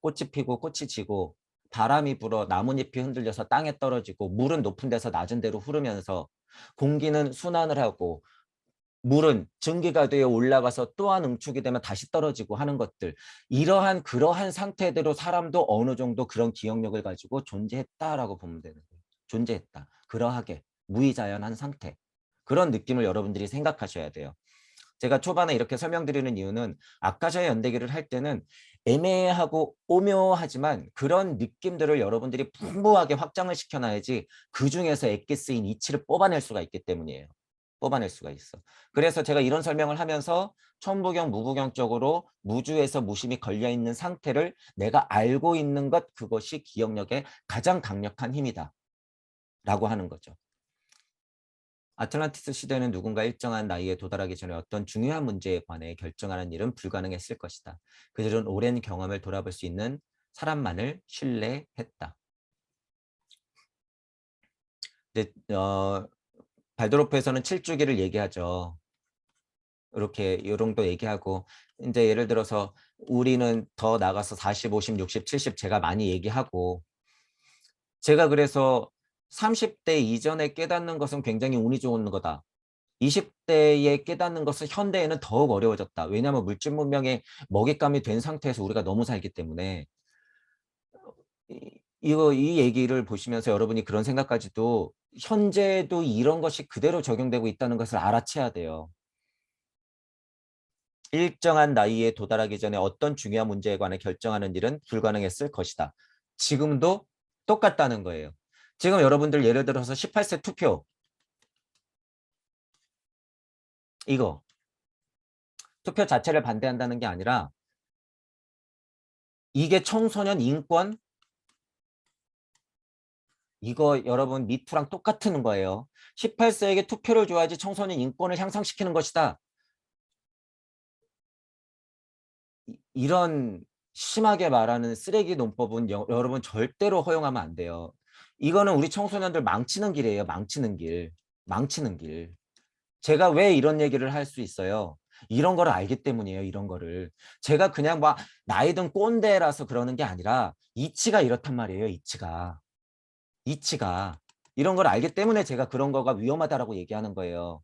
꽃이 피고 꽃이 지고 바람이 불어 나뭇잎이 흔들려서 땅에 떨어지고 물은 높은 데서 낮은 데로 흐르면서 공기는 순환을 하고 물은 증기가 되어 올라가서 또한 응축이 되면 다시 떨어지고 하는 것들. 이러한 그러한 상태대로 사람도 어느 정도 그런 기억력을 가지고 존재했다라고 보면 되는 거예요. 존재했다. 그러하게 무의자연한 상태. 그런 느낌을 여러분들이 생각하셔야 돼요. 제가 초반에 이렇게 설명드리는 이유는 아카샤의 연대기를 할 때는 애매하고 오묘하지만 그런 느낌들을 여러분들이 풍부하게 확장을 시켜놔야지 그중에서 액기 쓰인 이치를 뽑아낼 수가 있기 때문이에요. 뽑아낼 수가 있어. 그래서 제가 이런 설명을 하면서 천부경, 무부경적으로 무주에서 무심이 걸려있는 상태를 내가 알고 있는 것, 그것이 기억력의 가장 강력한 힘이다 라고 하는 거죠. 아틀란티스 시대는 누군가 일정한 나이에 도달하기 전에 어떤 중요한 문제에 관해 결정하는 일은 불가능했을 것이다. 그들은 오랜 경험을 돌아볼 수 있는 사람만을 신뢰했다. 이제 발도로프에서는 7주기를 얘기하죠. 이렇게 요령도 얘기하고 이제 예를 들어서 우리는 더 나가서 40, 50, 60, 70 제가 많이 얘기하고 제가 그래서 30대 이전에 깨닫는 것은 굉장히 운이 좋은 거다. 20대에 깨닫는 것은 현대에는 더욱 어려워졌다. 왜냐하면 물질 문명의 먹잇감이 된 상태에서 우리가 너무 살기 때문에 이 얘기를 보시면서 여러분이 그런 생각까지도 현재도 이런 것이 그대로 적용되고 있다는 것을 알아채야 돼요. 일정한 나이에 도달하기 전에 어떤 중요한 문제에 관해 결정하는 일은 불가능했을 것이다. 지금도 똑같다는 거예요. 지금 여러분들 예를 들어서 18세 투표 이거 투표 자체를 반대한다는 게 아니라 이게 청소년 인권 이거 여러분 미투랑 똑같은 거예요. 18세에게 투표를 줘야지 청소년 인권을 향상시키는 것이다. 이런 심하게 말하는 쓰레기 논법은 여러분 절대로 허용하면 안 돼요. 이거는 우리 청소년들 망치는 길이에요. 망치는 길. 망치는 길. 제가 왜 이런 얘기를 할 수 있어요? 이런 거를 알기 때문이에요. 이런 거를. 제가 그냥 막 나이 든 꼰대라서 그러는 게 아니라 이치가 이렇단 말이에요. 이치가. 이치가. 이런 걸 알기 때문에 제가 그런 거가 위험하다라고 얘기하는 거예요.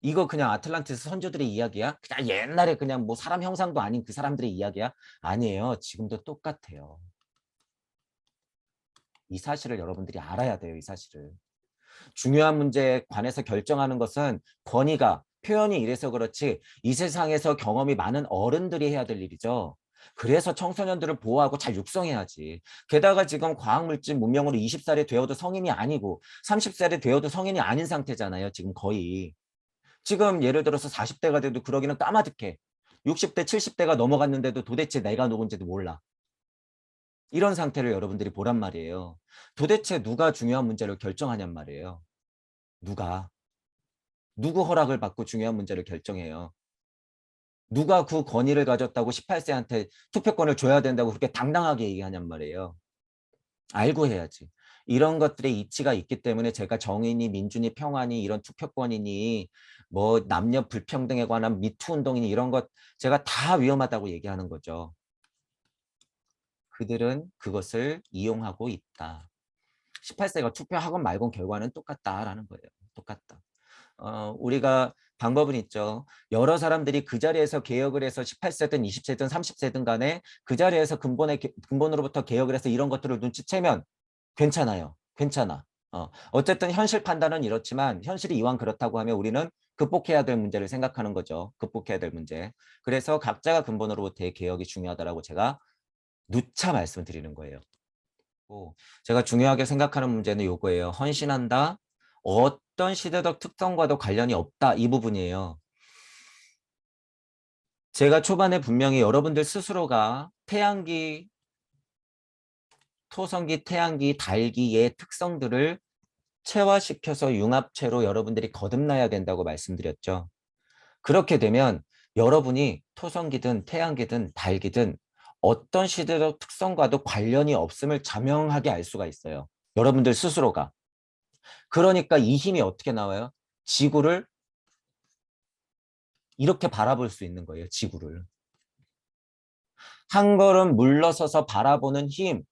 이거 그냥 아틀란티스 선조들의 이야기야? 그냥 옛날에 그냥 뭐 사람 형상도 아닌 그 사람들의 이야기야? 아니에요. 지금도 똑같아요. 이 사실을 여러분들이 알아야 돼요. 이 사실을. 중요한 문제에 관해서 결정하는 것은 권위가 표현이 이래서 그렇지 이 세상에서 경험이 많은 어른들이 해야 될 일이죠. 그래서 청소년들을 보호하고 잘 육성해야지. 게다가 지금 과학물질 문명으로 20살이 되어도 성인이 아니고 30살이 되어도 성인이 아닌 상태잖아요. 지금 거의. 지금 예를 들어서 40대가 돼도 그러기는 까마득해. 60대, 70대가 넘어갔는데도 도대체 내가 누군지도 몰라. 이런 상태를 여러분들이 보란 말이에요. 도대체 누가 중요한 문제를 결정하냔 말이에요. 누가. 누구 허락을 받고 중요한 문제를 결정해요. 누가 그 권위를 가졌다고 18세한테 투표권을 줘야 된다고 그렇게 당당하게 얘기하냔 말이에요. 알고 해야지. 이런 것들의 이치가 있기 때문에 제가 정의니 민주니 평화니 이런 투표권이니 뭐 남녀 불평등에 관한 미투 운동이니 이런 것 제가 다 위험하다고 얘기하는 거죠. 그들은 그것을 이용하고 있다. 18세가 투표하건 말건 결과는 똑같다라는 거예요. 똑같다. 우리가 방법은 있죠. 여러 사람들이 그 자리에서 개혁을 해서 18세든 20세든 30세든 간에 그 자리에서 근본으로부터 개혁을 해서 이런 것들을 눈치채면 괜찮아요. 괜찮아. 어쨌든 현실 판단은 이렇지만 현실이 이왕 그렇다고 하면 우리는 극복해야 될 문제를 생각하는 거죠. 극복해야 될 문제. 그래서 각자가 근본으로부터의 개혁이 중요하다고 제가 누차 말씀드리는 거예요. 제가 중요하게 생각하는 문제는 이거예요. 헌신한다. 어떤 시대적 특성과도 관련이 없다. 이 부분이에요. 제가 초반에 분명히 여러분들 스스로가 태양기, 토성기, 태양기, 달기의 특성들을 체화시켜서 융합체로 여러분들이 거듭나야 된다고 말씀드렸죠. 그렇게 되면 여러분이 토성기든 태양기든 달기든 어떤 시대적 특성과도 관련이 없음을 자명하게 알 수가 있어요. 여러분들 스스로가. 그러니까 이 힘이 어떻게 나와요? 지구를 이렇게 바라볼 수 있는 거예요. 지구를. 한 걸음 물러서서 바라보는 힘,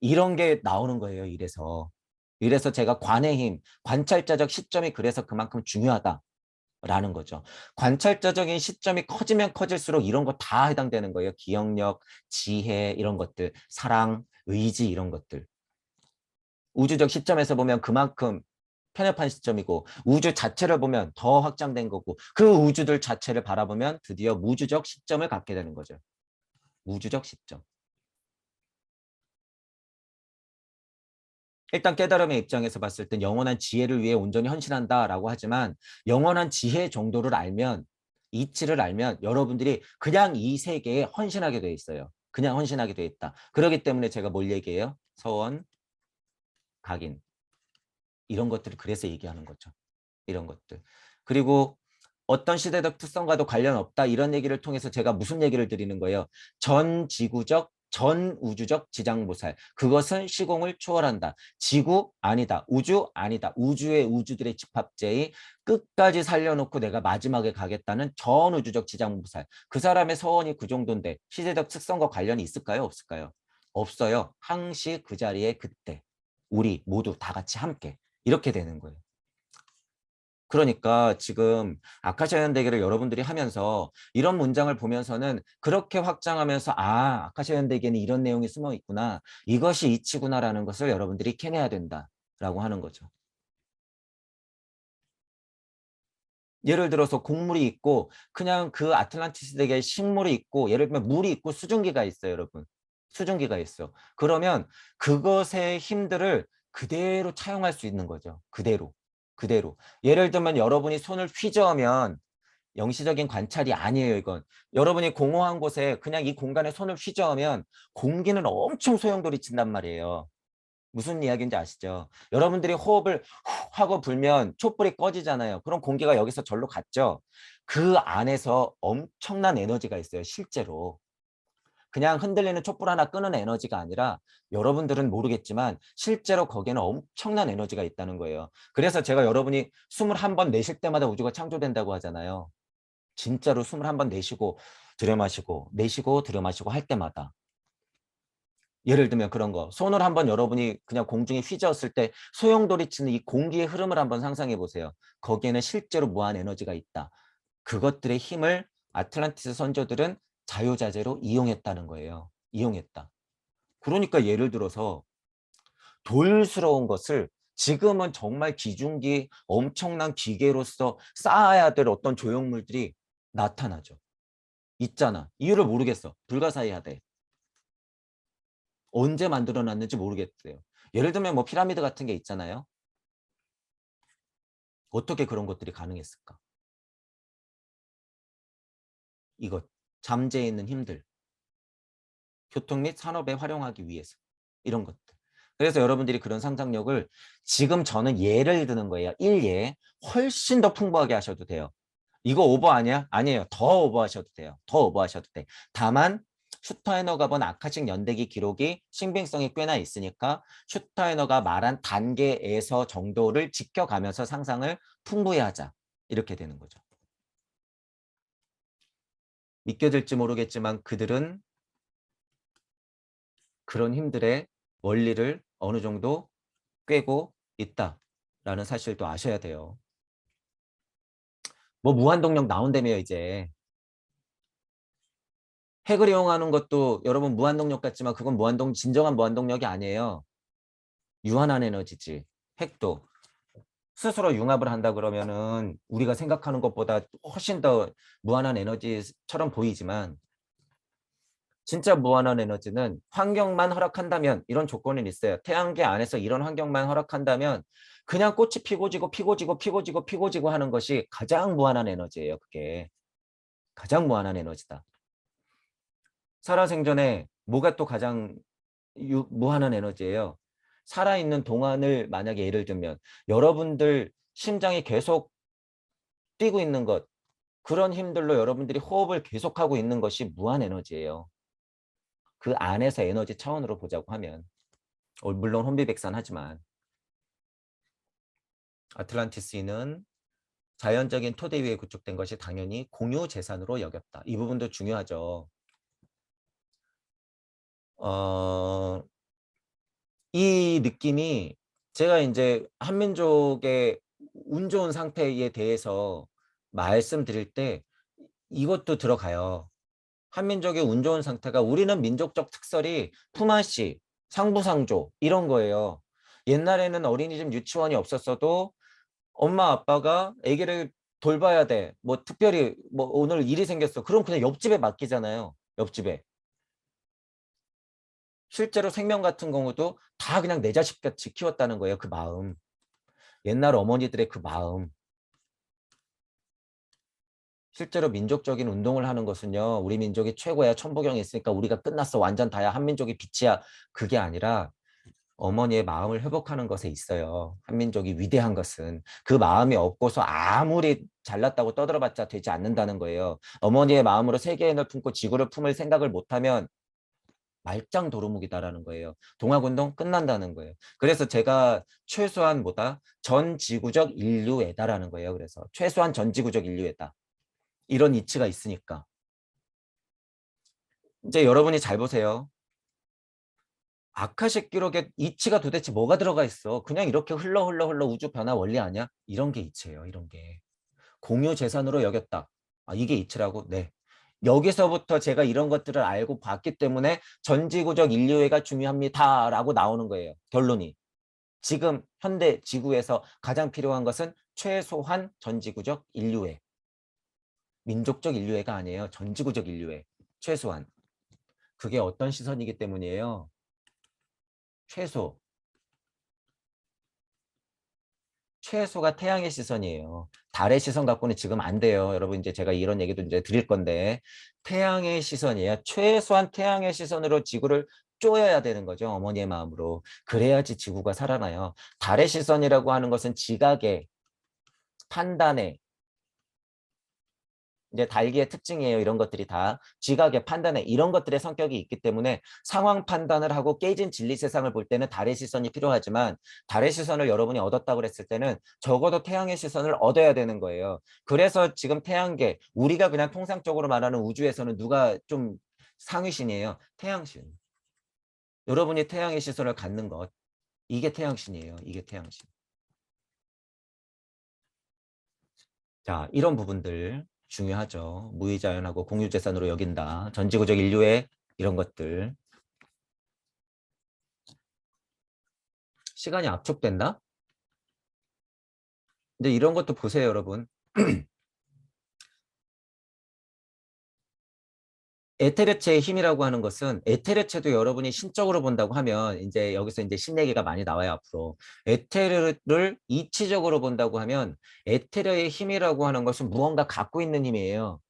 이런 게 나오는 거예요. 이래서 제가 관의 힘, 관찰자적 시점이 그래서 그만큼 중요하다라는 거죠. 관찰자적인 시점이 커지면 커질수록 이런 거 다 해당되는 거예요. 기억력, 지혜, 이런 것들, 사랑, 의지, 이런 것들. 우주적 시점에서 보면 그만큼 편협한 시점이고, 우주 자체를 보면 더 확장된 거고, 그 우주들 자체를 바라보면 드디어 무주적 시점을 갖게 되는 거죠. 무주적 시점. 일단 깨달음의 입장에서 봤을 땐 영원한 지혜를 위해 온전히 헌신한다라고 하지만, 영원한 지혜 정도를 알면, 이치를 알면 여러분들이 그냥 이 세계에 헌신하게 돼 있어요. 그냥 헌신하게 돼 있다. 그렇기 때문에 제가 뭘 얘기해요? 서원, 각인. 이런 것들을 그래서 얘기하는 거죠. 이런 것들. 그리고 어떤 시대적 특성과도 관련 없다, 이런 얘기를 통해서 제가 무슨 얘기를 드리는 거예요? 전 지구적, 전 우주적 지장보살. 그것은 시공을 초월한다. 지구 아니다. 우주 아니다. 우주의 우주들의 집합제의 끝까지 살려놓고 내가 마지막에 가겠다는 전 우주적 지장보살. 그 사람의 서원이 그 정도인데 시대적 특성과 관련이 있을까요? 없을까요? 없어요. 항시 그 자리에 그때 우리 모두 다 같이 함께 이렇게 되는 거예요. 그러니까 지금 아카시아 현대기를 여러분들이 하면서 이런 문장을 보면서는 그렇게 확장하면서, 아, 아카시아 현대기에는 이런 내용이 숨어 있구나, 이것이 이치구나라는 것을 여러분들이 캐내야 된다라고 하는 거죠. 예를 들어서 곡물이 있고 그냥 그 아틀란티스 대기에 식물이 있고, 예를 들면 물이 있고 수증기가 있어요, 여러분. 수증기가 있어. 그러면 그것의 힘들을 그대로 차용할 수 있는 거죠. 그대로. 그대로. 예를 들면 여러분이 손을 휘저으면 영시적인 관찰이 아니에요, 이건. 여러분이 공허한 곳에 그냥 이 공간에 손을 휘저으면 공기는 엄청 소용돌이친단 말이에요. 무슨 이야기인지 아시죠? 여러분들이 호흡을 후 하고 불면 촛불이 꺼지잖아요. 그럼 공기가 여기서 절로 갔죠. 그 안에서 엄청난 에너지가 있어요, 실제로. 그냥 흔들리는 촛불 하나 끄는 에너지가 아니라 여러분들은 모르겠지만 실제로 거기에는 엄청난 에너지가 있다는 거예요. 그래서 제가 여러분이 숨을 한 번 내쉴 때마다 우주가 창조된다고 하잖아요. 진짜로 숨을 한 번 내쉬고 들여마시고 내쉬고 들여마시고 할 때마다, 예를 들면 그런 거, 손을 한번 여러분이 그냥 공중에 휘저었을 때 소용돌이치는 이 공기의 흐름을 한번 상상해 보세요. 거기에는 실제로 무한 에너지가 있다. 그것들의 힘을 아틀란티스 선조들은 자유자재로 이용했다는 거예요. 이용했다. 그러니까 예를 들어서 돌스러운 것을 지금은 정말 기중기 엄청난 기계로서 쌓아야 될 어떤 조형물들이 나타나죠. 있잖아. 이유를 모르겠어. 불가사의하대. 언제 만들어 놨는지 모르겠대요. 예를 들면 뭐 피라미드 같은 게 있잖아요. 어떻게 그런 것들이 가능했을까? 이것, 잠재해 있는 힘들, 교통 및 산업에 활용하기 위해서, 이런 것들. 그래서 여러분들이 그런 상상력을, 지금 저는 예를 드는 거예요. 일예. 훨씬 더 풍부하게 하셔도 돼요. 이거 오버 아니야? 아니에요. 더 오버하셔도 돼요. 더 오버하셔도 돼. 다만 슈타이너가 본 아카식 연대기 기록이 신빙성이 꽤나 있으니까 슈타이너가 말한 단계에서 정도를 지켜가면서 상상을 풍부히 하자. 이렇게 되는 거죠. 믿겨질지 모르겠지만 그들은 그런 힘들의 원리를 어느 정도 꿰고 있다라는 사실도 아셔야 돼요. 뭐 무한동력 나온다며요, 이제. 핵을 이용하는 것도 여러분 무한동력 같지만 그건 진정한 무한동력이 아니에요. 유한한 에너지지. 핵도 스스로 융합을 한다 그러면은 우리가 생각하는 것보다 훨씬 더 무한한 에너지처럼 보이지만, 진짜 무한한 에너지는 환경만 허락한다면, 이런 조건은 있어요. 태양계 안에서 이런 환경만 허락한다면 그냥 꽃이 피고 지고 피고 지고 피고 지고 피고 지고 하는 것이 가장 무한한 에너지예요. 그게 가장 무한한 에너지다. 살아생전에 뭐가 또 가장 무한한 에너지예요? 살아있는 동안을 만약에 예를 들면 여러분들 심장이 계속 뛰고 있는 것, 그런 힘들로 여러분들이 호흡을 계속하고 있는 것이 무한 에너지예요. 그 안에서 에너지 차원으로 보자고 하면, 물론 혼비백산하지만 아틀란티스인은 자연적인 토대 위에 구축된 것이 당연히 공유 재산으로 여겼다. 이 부분도 중요하죠. 어, 이 느낌이 제가 이제 한민족의 운 좋은 상태에 대해서 말씀드릴 때 이것도 들어가요. 한민족의 운 좋은 상태가 우리는 민족적 특설이 품앗이, 상부상조 이런 거예요. 옛날에는 어린이집 유치원이 없었어도 엄마 아빠가 아기를 돌봐야 돼. 뭐 특별히 뭐 오늘 일이 생겼어. 그럼 그냥 옆집에 맡기잖아요. 옆집에. 실제로 생명 같은 경우도 다 그냥 내 자식같이 키웠다는 거예요. 그 마음. 옛날 어머니들의 그 마음. 실제로 민족적인 운동을 하는 것은요. 우리 민족이 최고야. 천부경이 있으니까 우리가 끝났어. 완전 다야. 한민족이 빛이야. 그게 아니라 어머니의 마음을 회복하는 것에 있어요. 한민족이 위대한 것은 그 마음이 없고서 아무리 잘났다고 떠들어봤자 되지 않는다는 거예요. 어머니의 마음으로 세계의 을 품고 지구를 품을 생각을 못하면 말짱 도루묵이다라는 거예요. 동학운동 끝난다는 거예요. 그래서 제가 최소한 뭐다? 전지구적 인류애다라는 거예요. 그래서 최소한 전지구적 인류애다. 이런 이치가 있으니까. 이제 여러분이 잘 보세요. 아카식 기록에 이치가 도대체 뭐가 들어가 있어? 그냥 이렇게 흘러 우주 변화 원리 아니야? 이런 게 이치예요. 이런 게. 공유 재산으로 여겼다. 아, 이게 이치라고? 네. 여기서부터 제가 이런 것들을 알고 봤기 때문에 전지구적 인류애가 중요합니다라고 나오는 거예요. 결론이. 지금 현대 지구에서 가장 필요한 것은 최소한 전지구적 인류애. 민족적 인류애가 아니에요. 전지구적 인류애. 최소한. 그게 어떤 시선이기 때문이에요. 최소. 최소가 태양의 시선이에요. 달의 시선 갖고는 지금 안 돼요. 여러분 이제 제가 이런 얘기도 이제 드릴 건데 태양의 시선이에요. 최소한 태양의 시선으로 지구를 쪼여야 되는 거죠. 어머니의 마음으로. 그래야지 지구가 살아나요. 달의 시선이라고 하는 것은 지각의 판단의 이제 달기의 특징이에요. 이런 것들이 다 지각의 판단에 이런 것들의 성격이 있기 때문에 상황 판단을 하고 깨진 진리 세상을 볼 때는 달의 시선이 필요하지만 달의 시선을 여러분이 얻었다고 그랬을 때는 적어도 태양의 시선을 얻어야 되는 거예요. 그래서 지금 태양계 우리가 그냥 통상적으로 말하는 우주에서는 누가 좀 상위신이에요. 태양신. 여러분이 태양의 시선을 갖는 것 이게 태양신이에요. 이게 태양신. 자, 이런 부분들 중요하죠. 무의자연하고 공유재산으로 여긴다. 전지구적 인류의 이런 것들. 시간이 압축된다? 근데 이런 것도 보세요, 여러분. 에테르체의 힘이라고 하는 것은 에테르체도 여러분이 신적으로 본다고 하면 이제 여기서 이제 신 얘기가 많이 나와요, 앞으로. 에테르를 이치적으로 본다고 하면 에테르의 힘이라고 하는 것은 무언가 갖고 있는 힘이에요.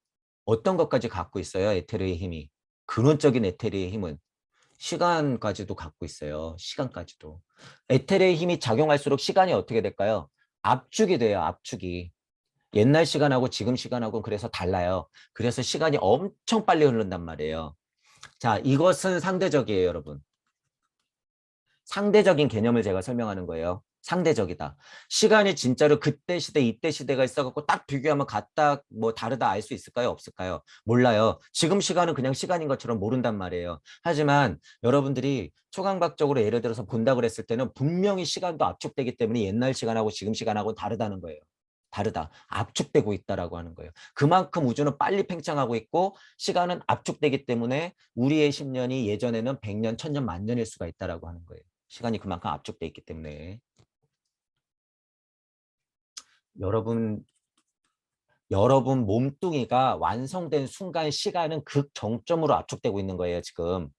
어떤 것까지 갖고 있어요, 에테르의 힘이. 근원적인 에테르의 힘은. 시간까지도 갖고 있어요. 시간까지도. 에테르의 힘이 작용할수록 시간이 어떻게 될까요? 압축이 돼요. 압축이. 옛날 시간하고 지금 시간하고 그래서 달라요. 그래서 시간이 엄청 빨리 흐른단 말이에요. 자, 이것은 상대적이에요, 여러분. 상대적인 개념을 제가 설명하는 거예요. 상대적이다. 시간이 진짜로 그때 시대, 이때 시대가 있어갖고 딱 비교하면 같다, 뭐 다르다 알 수 있을까요? 없을까요? 몰라요. 지금 시간은 그냥 시간인 것처럼 모른단 말이에요. 하지만 여러분들이 초강박적으로 예를 들어서 본다 그랬을 때는 분명히 시간도 압축되기 때문에 옛날 시간하고 지금 시간하고 다르다는 거예요. 다르다. 압축되고 있다라고 하는 거예요. 그만큼 우주는 빨리 팽창하고 있고 시간은 압축되기 때문에 우리의 10년이 예전에는 100년, 1000년, 만년일 수가 있다라고 하는 거예요. 시간이 그만큼 압축돼 있기 때문에. 여러분, 여러분 몸뚱이가 완성된 순간 시간은 극정점으로 압축되고 있는 거예요, 지금.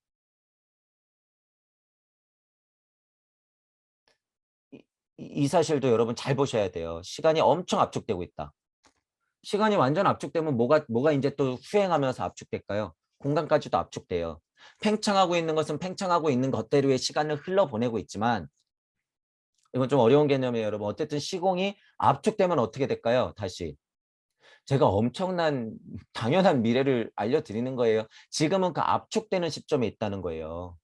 이 사실도 여러분 잘 보셔야 돼요. 시간이 엄청 압축되고 있다. 시간이 완전 압축되면 뭐가 이제 또 후행하면서 압축될까요? 공간까지도 압축돼요. 팽창하고 있는 것은 팽창하고 있는 것대로의 시간을 흘러보내고 있지만 이건 좀 어려운 개념이에요, 여러분. 어쨌든 시공이 압축되면 어떻게 될까요? 다시. 제가 엄청난 당연한 미래를 알려드리는 거예요. 지금은 그 압축되는 시점에 있다는 거예요.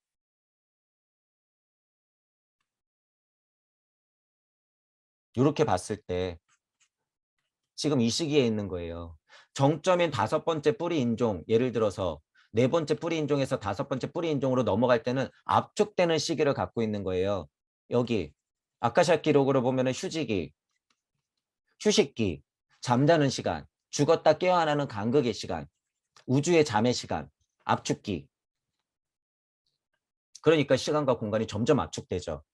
이렇게 봤을 때 지금 이 시기에 있는 거예요. 정점인 5번째 뿌리 인종, 예를 들어서 네 번째 뿌리 인종에서 다섯 번째 뿌리 인종으로 넘어갈 때는 압축되는 시기를 갖고 있는 거예요. 여기 아카시아 기록으로 보면은 휴지기, 휴식기, 잠자는 시간, 죽었다 깨어나는 간극의 시간, 우주의 잠의 시간, 압축기. 그러니까 시간과 공간이 점점 압축되죠.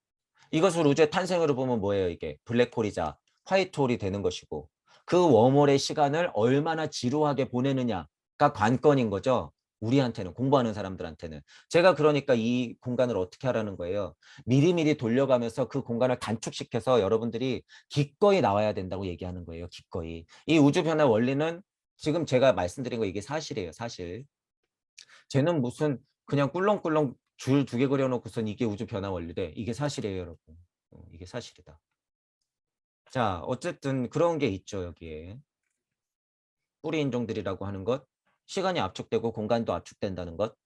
이것을 우주의 탄생으로 보면 뭐예요? 이게 블랙홀이자 화이트홀이 되는 것이고 그 웜홀의 시간을 얼마나 지루하게 보내느냐가 관건인 거죠. 우리한테는, 공부하는 사람들한테는. 제가 그러니까 이 공간을 어떻게 하라는 거예요. 미리미리 돌려가면서 그 공간을 단축시켜서 여러분들이 기꺼이 나와야 된다고 얘기하는 거예요. 기꺼이. 이 우주 변화 원리는 지금 제가 말씀드린 거 이게 사실이에요. 사실. 쟤는 무슨 그냥 꿀렁꿀렁 줄 두 개 그려놓고선 이게 우주 변화 원리래. 이게 사실이에요, 여러분. 이게 사실이다. 자, 어쨌든 그런 게 있죠, 여기에. 뿌리 인종들이라고 하는 것, 시간이 압축되고 공간도 압축된다는 것,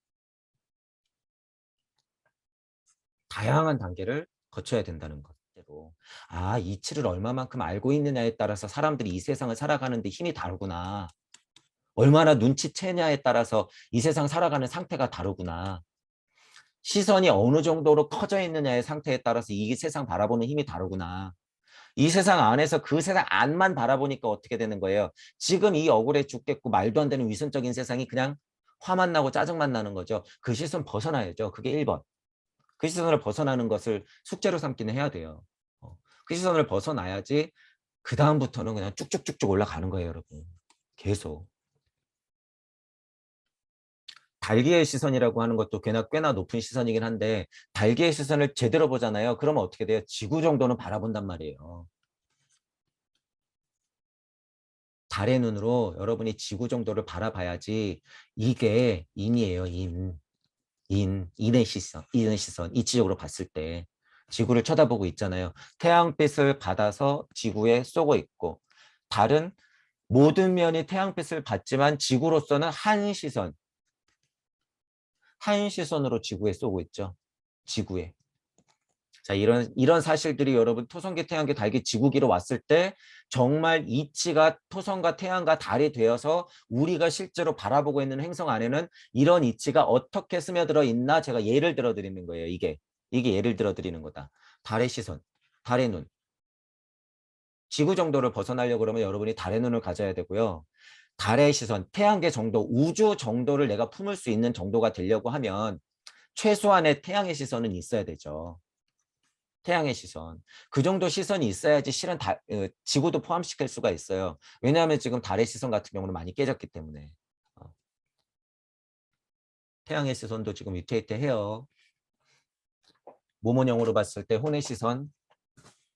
다양한 단계를 거쳐야 된다는 것. 아, 이치를 얼마만큼 알고 있느냐에 따라서 사람들이 이 세상을 살아가는데 힘이 다르구나. 얼마나 눈치채냐에 따라서 이 세상 살아가는 상태가 다르구나. 시선이 어느 정도로 커져 있느냐의 상태에 따라서 이 세상 바라보는 힘이 다르구나. 이 세상 안에서 그 세상 안만 바라보니까 어떻게 되는 거예요? 지금 이 억울해 죽겠고 말도 안 되는 위선적인 세상이 그냥 화만 나고 짜증만 나는 거죠. 그 시선 벗어나야죠. 그게 1번. 그 시선을 벗어나는 것을 숙제로 삼기는 해야 돼요. 그 시선을 벗어나야지 그 다음부터는 그냥 쭉쭉쭉쭉 올라가는 거예요, 여러분. 계속. 달기의 시선이라고 하는 것도 꽤나 높은 시선이긴 한데 달기의 시선을 제대로 보잖아요. 그러면 어떻게 돼요? 지구 정도는 바라본단 말이에요. 달의 눈으로 여러분이 지구 정도를 바라봐야지 이게 인이에요. 인의 시선, 이치적으로 봤을 때 지구를 쳐다보고 있잖아요. 태양빛을 받아서 지구에 쏘고 있고 달은 모든 면이 태양빛을 받지만 지구로서는 한 시선으로 지구에 쏘고 있죠. 지구에. 자, 이런 사실들이 여러분 토성계, 태양계, 달기, 지구기로 왔을 때 정말 이치가 토성과 태양과 달이 되어서 우리가 실제로 바라보고 있는 행성 안에는 이런 이치가 어떻게 스며들어 있나 제가 예를 들어 드리는 거예요. 이게 예를 들어 드리는 거다. 달의 시선, 달의 눈. 지구 정도를 벗어나려고 그러면 여러분이 달의 눈을 가져야 되고요. 달의 시선, 태양계 정도, 우주 정도를 내가 품을 수 있는 정도가 되려고 하면 최소한의 태양의 시선은 있어야 되죠. 태양의 시선. 그 정도 시선이 있어야지 실은 지구도 포함시킬 수가 있어요. 왜냐하면 지금 달의 시선 같은 경우는 많이 깨졌기 때문에. 태양의 시선도 지금 위태위태해요. 모모형으로 봤을 때 혼의 시선,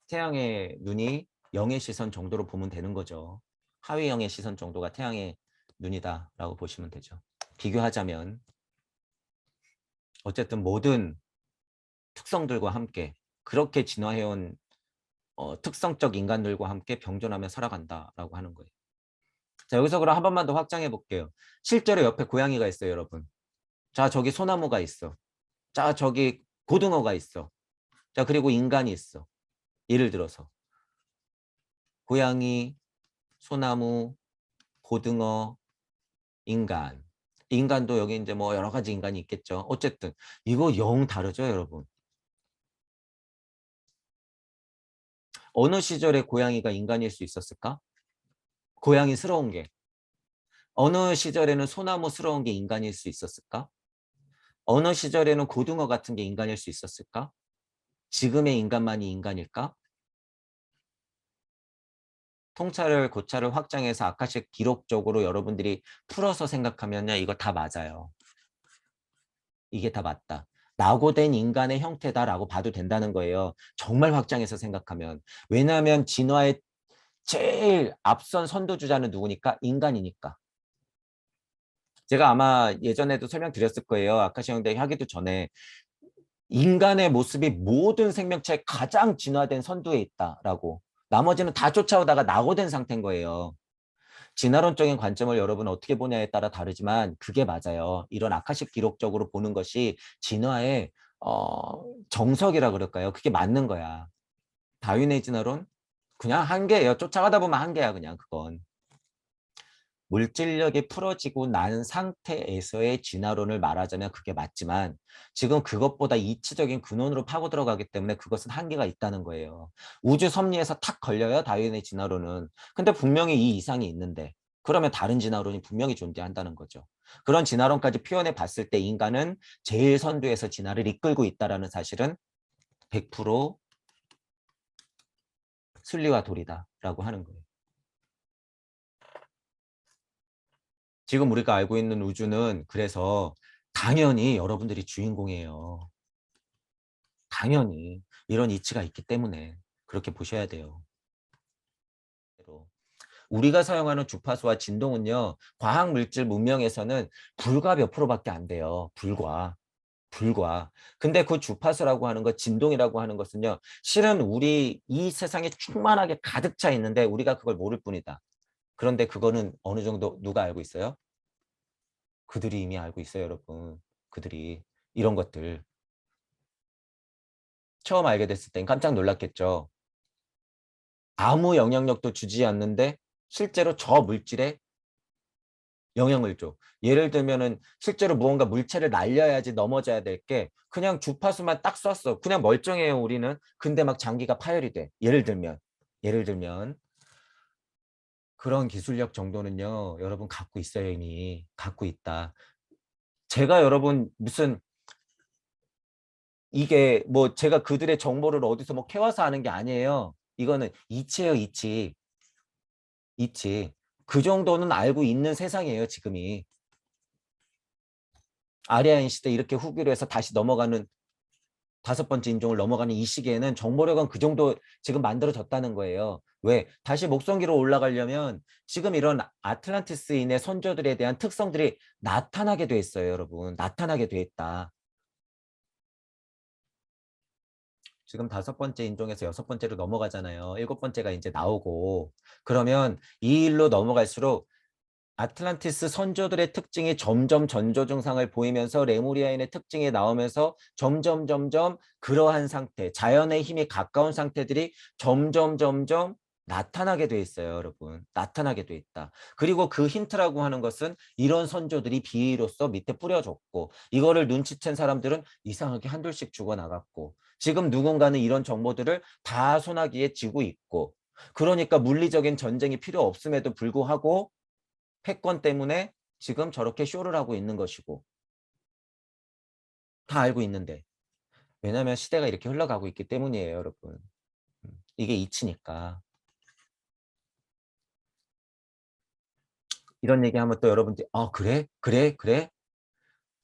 태양의 눈이 영의 시선 정도로 보면 되는 거죠. 하위영의 시선 정도가 태양의 눈이다라고 보시면 되죠. 비교하자면 어쨌든 모든 특성들과 함께 그렇게 진화해온 특성적 인간들과 함께 병존하며 살아간다라고 하는 거예요. 자, 여기서 그럼 한 번만 더 확장해 볼게요. 실제로 옆에 고양이가 있어요, 여러분. 자, 저기 소나무가 있어. 자, 저기 고등어가 있어. 자, 그리고 인간이 있어. 예를 들어서 고양이, 소나무, 고등어, 인간. 인간도 여기 이제 뭐 여러 가지 인간이 있겠죠. 어쨌든 이거 영 다르죠, 여러분. 어느 시절에 고양이가 인간일 수 있었을까? 고양이스러운 게. 어느 시절에는 소나무스러운 게 인간일 수 있었을까? 어느 시절에는 고등어 같은 게 인간일 수 있었을까? 지금의 인간만이 인간일까? 통찰을 고찰을 확장해서 아카식 기록적으로 여러분들이 풀어서 생각하면요. 이거 다 맞아요. 이게 다 맞다. 낙오된 인간의 형태다라고 봐도 된다는 거예요. 정말 확장해서 생각하면. 왜냐하면 진화의 제일 앞선 선두주자는 누구니까? 인간이니까. 제가 아마 예전에도 설명드렸을 거예요. 아카시 형대 하기도 전에 인간의 모습이 모든 생명체에 가장 진화된 선두에 있다라고. 나머지는 다 쫓아오다가 낙오된 상태인 거예요. 진화론적인 관점을 여러분 어떻게 보냐에 따라 다르지만 그게 맞아요. 이런 아카식 기록적으로 보는 것이 진화의 정석이라 그럴까요? 그게 맞는 거야. 다윈의 진화론? 그냥 한계예요. 쫓아가다 보면 한계야 그냥 그건. 물질력이 풀어지고 난 상태에서의 진화론을 말하자면 그게 맞지만 지금 그것보다 이치적인 근원으로 파고 들어가기 때문에 그것은 한계가 있다는 거예요. 우주 섭리에서 탁 걸려요, 다윈의 진화론은. 근데 분명히 이 이상이 있는데 그러면 다른 진화론이 분명히 존재한다는 거죠. 그런 진화론까지 표현해 봤을 때 인간은 제일 선두에서 진화를 이끌고 있다는 사실은 100% 순리와 도리다라고 하는 거예요. 지금 우리가 알고 있는 우주는 그래서 당연히 여러분들이 주인공이에요. 당연히 이런 이치가 있기 때문에 그렇게 보셔야 돼요. 우리가 사용하는 주파수와 진동은요. 과학물질 문명에서는 불과 몇 프로밖에 안 돼요. 불과. 근데 그 주파수라고 하는 것, 진동이라고 하는 것은요. 실은 우리 이 세상에 충만하게 가득 차 있는데 우리가 그걸 모를 뿐이다. 그런데 그거는 어느 정도 누가 알고 있어요? 그들이 이미 알고 있어요, 여러분. 그들이 이런 것들 처음 알게 됐을 땐 깜짝 놀랐겠죠. 아무 영향력도 주지 않는데 실제로 저 물질에 영향을 줘. 예를 들면은 실제로 무언가 물체를 날려야지 넘어져야 될 게 그냥 주파수만 딱 쐈어. 그냥 멀쩡해요, 우리는. 근데 막 장기가 파열이 돼. 예를 들면 그런 기술력 정도는요, 여러분 갖고 있어요, 이미. 갖고 있다. 제가 여러분 무슨 이게 뭐 제가 그들의 정보를 어디서 뭐 캐와서 하는 게 아니에요. 이거는 이치예요, 이치. 이치. 그 정도는 알고 있는 세상이에요, 지금이. 아리아인 시대 이렇게 후기로 해서 다시 넘어가는 다섯 번째 인종을 넘어가는 이 시기에는 정보력은 그 정도 지금 만들어졌다는 거예요. 왜? 다시 목성기로 올라가려면 지금 이런 아틀란티스인의 선조들에 대한 특성들이 나타나게 돼 있어요, 여러분. 나타나게 돼 있다. 지금 다섯 번째 인종에서 여섯 번째로 넘어가잖아요. 일곱 번째가 이제 나오고. 그러면 이 일로 넘어갈수록 아틀란티스 선조들의 특징이 점점 전조 증상을 보이면서 레무리아인의 특징이 나오면서 점점 그러한 상태, 자연의 힘이 가까운 상태들이 점점 나타나게 돼 있어요, 여러분. 나타나게 돼 있다. 그리고 그 힌트라고 하는 것은 이런 선조들이 비의로서 밑에 뿌려줬고 이거를 눈치챈 사람들은 이상하게 한둘씩 죽어나갔고 지금 누군가는 이런 정보들을 다 소나기에 쥐고 있고 그러니까 물리적인 전쟁이 필요 없음에도 불구하고 패권 때문에 지금 저렇게 쇼를 하고 있는 것이고 다 알고 있는데 왜냐하면 시대가 이렇게 흘러가고 있기 때문이에요, 여러분. 이게 이치니까. 이런 얘기하면 또 여러분들이 그래? 그래? 그래?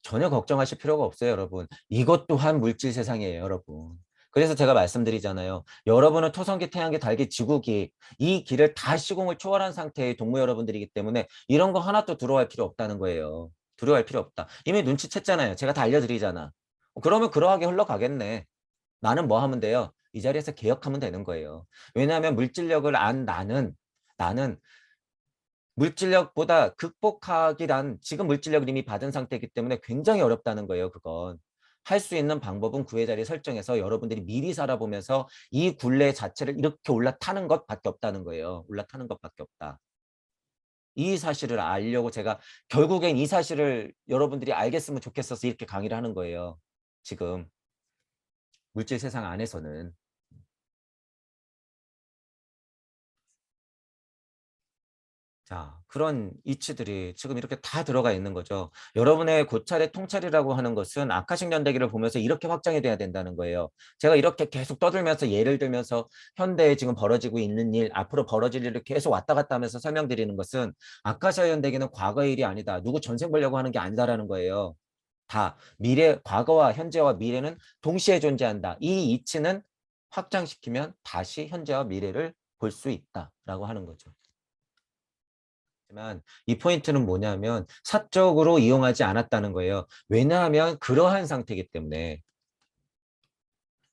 전혀 걱정하실 필요가 없어요, 여러분. 이것 또한 물질 세상이에요, 여러분. 그래서 제가 말씀드리잖아요. 여러분은 토성기, 태양계, 달기, 지구기 이 길을 다 시공을 초월한 상태의 동무 여러분들이기 때문에 이런 거 하나도 두려워할 필요 없다는 거예요. 두려워할 필요 없다. 이미 눈치챘잖아요. 제가 다 알려드리잖아. 그러면 그러하게 흘러가겠네. 나는 뭐 하면 돼요? 이 자리에서 개혁하면 되는 거예요. 왜냐하면 물질력을 안 나는 물질력보다 극복하기란 지금 물질력을 이미 받은 상태이기 때문에 굉장히 어렵다는 거예요. 그건. 할 수 있는 방법은 구의 자리 설정해서 여러분들이 미리 살아보면서 이 굴레 자체를 이렇게 올라타는 것밖에 없다는 거예요. 올라타는 것밖에 없다. 이 사실을 알려고 제가 결국엔 이 사실을 여러분들이 알겠으면 좋겠어서 이렇게 강의를 하는 거예요. 지금 물질 세상 안에서는. 자, 그런 이치들이 지금 이렇게 다 들어가 있는 거죠. 여러분의 고찰의 통찰이라고 하는 것은 아카식 연대기를 보면서 이렇게 확장이 돼야 된다는 거예요. 제가 이렇게 계속 떠들면서 예를 들면서 현대에 지금 벌어지고 있는 일, 앞으로 벌어질 일을 계속 왔다 갔다 하면서 설명드리는 것은 아카시아 연대기는 과거의 일이 아니다. 누구 전생 보려고 하는 게 아니다라는 거예요. 다 미래, 과거와 현재와 미래는 동시에 존재한다. 이 이치는 확장시키면 다시 현재와 미래를 볼 수 있다라고 하는 거죠. 하지만 이 포인트는 뭐냐면 사적으로 이용하지 않았다는 거예요. 왜냐하면 그러한 상태이기 때문에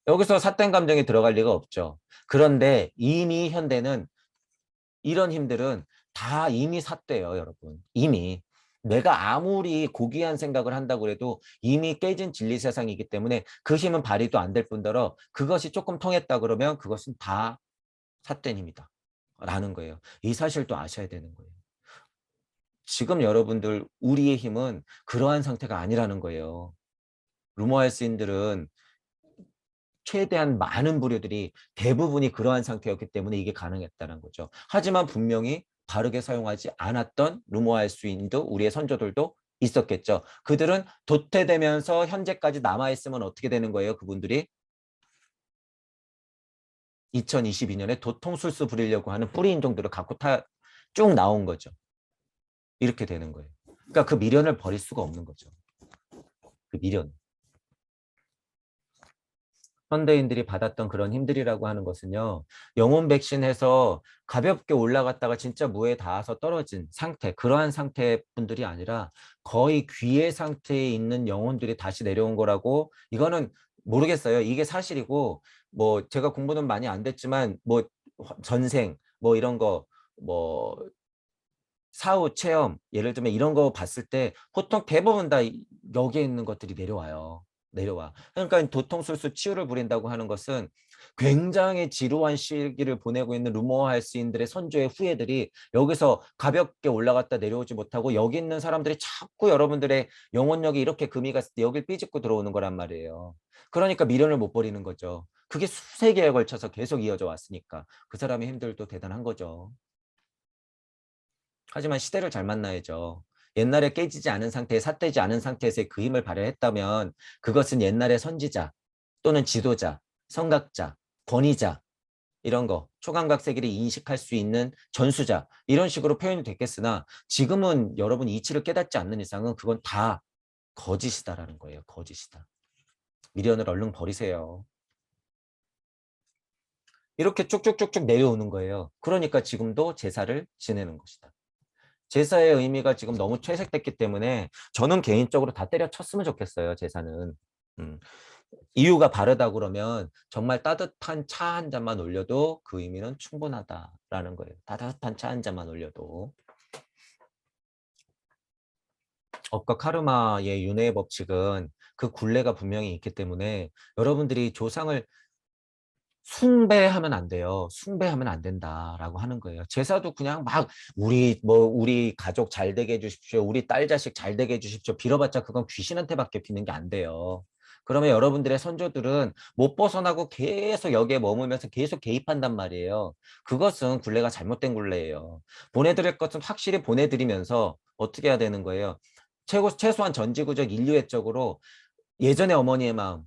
여기서 삿된 감정이 들어갈 리가 없죠. 그런데 이미 현대는 이런 힘들은 다 이미 삿대요, 여러분. 이미. 내가 아무리 고귀한 생각을 한다고 해도 이미 깨진 진리 세상이기 때문에 그 힘은 발휘도 안 될 뿐더러 그것이 조금 통했다 그러면 그것은 다 삿된 힘이다. 라는 거예요. 이 사실도 아셔야 되는 거예요. 지금 여러분들 우리의 힘은 그러한 상태가 아니라는 거예요. 루머알스인들은 최대한 많은 부류들이 대부분이 그러한 상태였기 때문에 이게 가능했다는 거죠. 하지만 분명히 바르게 사용하지 않았던 루머알스인도 우리의 선조들도 있었겠죠. 그들은 도태되면서 현재까지 남아있으면 어떻게 되는 거예요? 그분들이 2022년에 도통술수 부리려고 하는 뿌리 인종들을 갖고 쭉 나온 거죠. 이렇게 되는 거예요. 그러니까 그 미련을 버릴 수가 없는 거죠. 그 미련. 현대인들이 받았던 그런 힘들이라고 하는 것은요. 영혼 백신해서 가볍게 올라갔다가 진짜 무에 닿아서 떨어진 상태, 그러한 상태 분들이 아니라 거의 귀의 상태에 있는 영혼들이 다시 내려온 거라고. 이거는 모르겠어요. 이게 사실이고 뭐 제가 공부는 많이 안 됐지만 뭐 전생 뭐 이런 거뭐 사후 체험 예를 들면 이런 거 봤을 때 보통 대부분 다 여기에 있는 것들이 내려와요. 내려와. 그러니까 도통술수 치유를 부린다고 하는 것은 굉장히 지루한 시기를 보내고 있는 루머할스인들의 선조의 후예들이 여기서 가볍게 올라갔다 내려오지 못하고 여기 있는 사람들이 자꾸 여러분들의 영혼력이 이렇게 금이 갔을 때 여길 삐집고 들어오는 거란 말이에요. 그러니까 미련을 못 버리는 거죠. 그게 수세 기에 걸쳐서 계속 이어져 왔으니까 그 사람의 힘들도 대단한 거죠. 하지만 시대를 잘 만나야죠. 옛날에 깨지지 않은 상태에 삿되지 않은 상태에서 그 힘을 발휘했다면 그것은 옛날의 선지자 또는 지도자, 성각자, 권위자 이런 거 초강각세기를 인식할 수 있는 전수자 이런 식으로 표현이 됐겠으나 지금은 여러분 이치를 깨닫지 않는 이상은 그건 다 거짓이다라는 거예요. 거짓이다. 미련을 얼른 버리세요. 이렇게 쭉쭉쭉쭉 내려오는 거예요. 그러니까 지금도 제사를 지내는 것이다. 제사의 의미가 지금 너무 퇴색됐기 때문에 저는 개인적으로 다 때려쳤으면 좋겠어요. 제사는. 음, 이유가 바르다 그러면 정말 따뜻한 차 한 잔만 올려도 그 의미는 충분하다라는 거예요. 따뜻한 차 한 잔만 올려도. 업과 카르마의 윤회의 법칙은 그 굴레가 분명히 있기 때문에 여러분들이 조상을 숭배하면 안 돼요. 숭배하면 안 된다라고 하는 거예요. 제사도 그냥 막 우리 가족 잘 되게 해 주십시오. 우리 딸 자식 잘 되게 해 주십시오. 빌어봤자 그건 귀신한테밖에 비는 게 안 돼요. 그러면 여러분들의 선조들은 못 벗어나고 계속 여기에 머물면서 계속 개입한단 말이에요. 그것은 굴레가 잘못된 굴레예요. 보내드릴 것은 확실히 보내드리면서 어떻게 해야 되는 거예요? 최소한 전지구적 인류애적으로 예전에 어머니의 마음,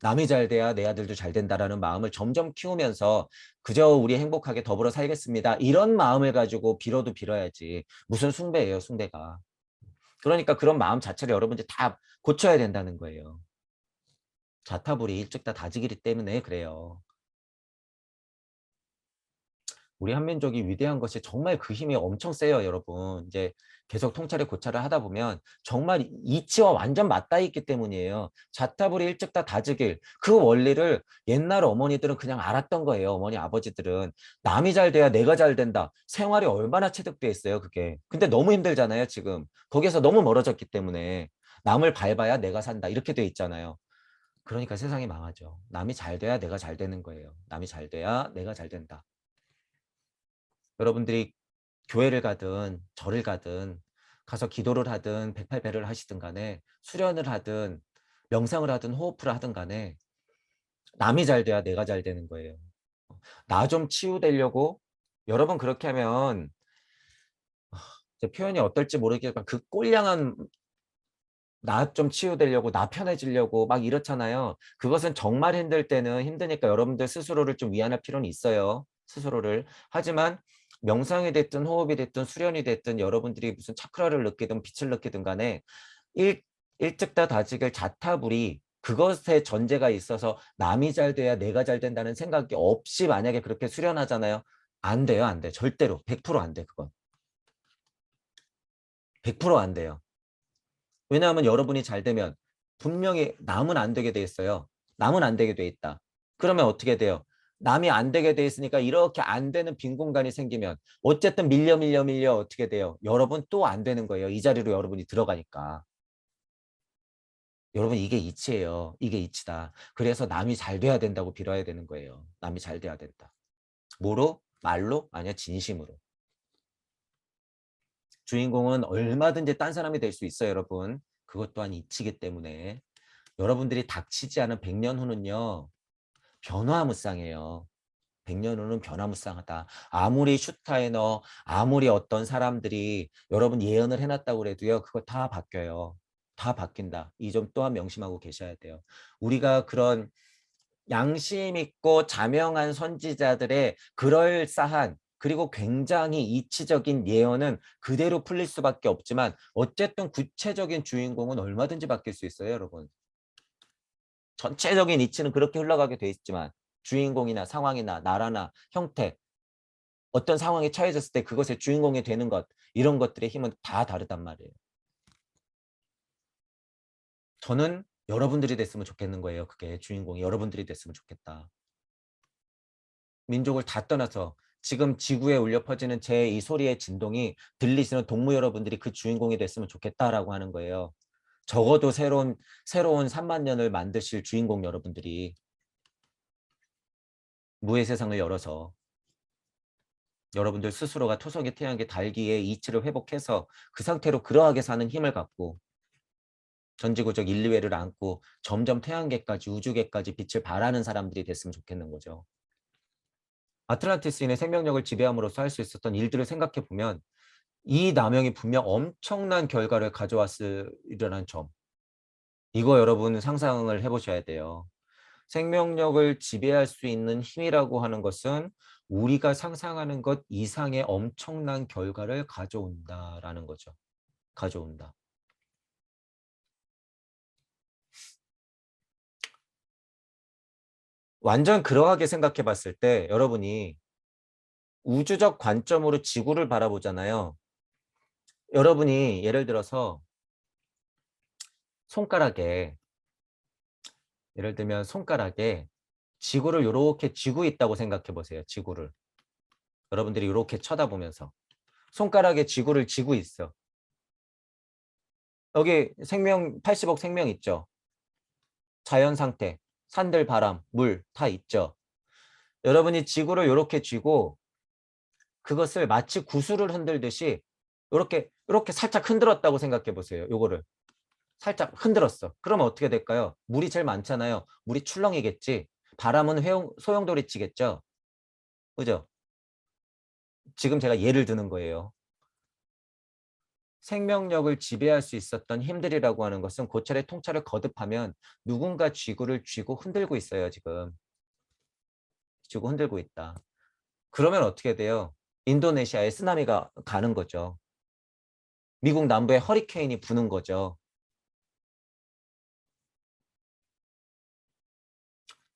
남이 잘 돼야 내 아들도 잘 된다라는 마음을 점점 키우면서 그저 우리 행복하게 더불어 살겠습니다. 이런 마음을 가지고 빌어도 빌어야지. 무슨 숭배예요, 숭배가. 그러니까 그런 마음 자체를 여러분들 다 고쳐야 된다는 거예요. 자타불이 일찍 다 다지기 때문에 그래요. 우리 한민족이 위대한 것이 정말 그 힘이 엄청 세요, 여러분. 이제 계속 통찰에 고찰을 하다 보면 정말 이치와 완전 맞닿아 있기 때문이에요. 자타불이 일찍 다 다지길. 그 원리를 옛날 어머니들은 그냥 알았던 거예요. 어머니, 아버지들은. 남이 잘 돼야 내가 잘 된다. 생활이 얼마나 체득돼 있어요, 그게. 근데 너무 힘들잖아요, 지금. 거기에서 너무 멀어졌기 때문에. 남을 밟아야 내가 산다. 이렇게 돼 있잖아요. 그러니까 세상이 망하죠. 남이 잘 돼야 내가 잘 되는 거예요. 남이 잘 돼야 내가 잘 된다. 여러분들이 교회를 가든 절을 가든 가서 기도를 하든 108배를 하시든 간에 수련을 하든 명상을 하든 호흡을 하든 간에 남이 잘 돼야 내가 잘 되는 거예요. 나 좀 치유되려고 여러분 그렇게 하면 제 표현이 어떨지 모르겠지만 그 꼴량한 나 좀 치유되려고 나 편해지려고 막 이렇잖아요. 그것은 정말 힘들 때는 힘드니까 여러분들 스스로를 좀 위안할 필요는 있어요. 스스로를. 하지만 명상이 됐든 호흡이 됐든 수련이 됐든 여러분들이 무슨 차크라를 느끼든 빛을 느끼든 간에 일, 일찍 다 다지길 자타불이 그것에 전제가 있어서 남이 잘 돼야 내가 잘 된다는 생각이 없이 만약에 그렇게 수련하잖아요. 안 돼요. 안 돼. 절대로. 100%안 돼. 그건. 100%안 돼요. 왜냐하면 여러분이 잘 되면 분명히 남은 안 되게 돼 있어요. 남은 안 되게 돼 있다. 그러면 어떻게 돼요? 남이 안 되게 돼 있으니까 이렇게 안 되는 빈 공간이 생기면 어쨌든 밀려 어떻게 돼요? 여러분 또 안 되는 거예요. 이 자리로 여러분이 들어가니까. 여러분 이게 이치예요. 이게 이치다. 그래서 남이 잘 돼야 된다고 빌어야 되는 거예요. 남이 잘 돼야 된다. 뭐로? 말로? 아니야 진심으로. 주인공은 얼마든지 딴 사람이 될 수 있어요, 여러분. 그것 또한 이치기 때문에 여러분들이 닥치지 않은 100년 후는요. 변화무쌍해요. 100년 후는 변화무쌍하다. 아무리 슈타이너, 아무리 어떤 사람들이 여러분 예언을 해놨다고 그래도요. 그거 다 바뀌어요. 다 바뀐다. 이 점 또한 명심하고 계셔야 돼요. 우리가 그런 양심 있고 자명한 선지자들의 그럴싸한 그리고 굉장히 이치적인 예언은 그대로 풀릴 수밖에 없지만 어쨌든 구체적인 주인공은 얼마든지 바뀔 수 있어요, 여러분. 전체적인 이치는 그렇게 흘러가게 돼 있지만 주인공이나 상황이나 나라나 형태, 어떤 상황에 처해졌을 때 그것의 주인공이 되는 것, 이런 것들의 힘은 다 다르단 말이에요. 저는 여러분들이 됐으면 좋겠는 거예요. 그게 주인공이 여러분들이 됐으면 좋겠다. 민족을 다 떠나서 지금 지구에 울려 퍼지는 제 이 소리의 진동이 들리시는 동무 여러분들이 그 주인공이 됐으면 좋겠다라고 하는 거예요. 적어도 새로운 3만 년을 만드실 주인공 여러분들이 무의 세상을 열어서 여러분들 스스로가 토성의 태양계 달기의 이치를 회복해서 그 상태로 그러하게 사는 힘을 갖고 전지구적 인류애를 안고 점점 태양계까지 우주계까지 빛을 발하는 사람들이 됐으면 좋겠는 거죠. 아틀란티스인의 생명력을 지배함으로써 할 수 있었던 일들을 생각해 보면 이 남용이 분명 엄청난 결과를 가져왔으리라는 점. 이거 여러분 상상을 해보셔야 돼요. 생명력을 지배할 수 있는 힘이라고 하는 것은 우리가 상상하는 것 이상의 엄청난 결과를 가져온다라는 거죠. 가져온다. 완전 그러하게 생각해 봤을 때 여러분이 우주적 관점으로 지구를 바라보잖아요. 여러분이 예를 들어서 손가락에 예를 들면 손가락에 지구를 이렇게 쥐고 있다고 생각해 보세요. 지구를. 여러분들이 이렇게 쳐다보면서 손가락에 지구를 쥐고 있어. 여기 생명 80억 생명 있죠. 자연 상태, 산들, 바람, 물 다 있죠. 여러분이 지구를 이렇게 쥐고 그것을 마치 구슬을 흔들듯이 이렇게 살짝 흔들었다고 생각해 보세요. 요거를 살짝 흔들었어. 그러면 어떻게 될까요? 물이 제일 많잖아요. 물이 출렁이겠지. 바람은 소용돌이 치겠죠. 그죠? 지금 제가 예를 드는 거예요. 생명력을 지배할 수 있었던 힘들이라고 하는 것은 고철의 통찰을 거듭하면 누군가 지구를 쥐고 흔들고 있어요. 지금 쥐고 흔들고 있다. 그러면 어떻게 돼요? 인도네시아에 쓰나미가 가는 거죠. 미국 남부에 허리케인이 부는 거죠.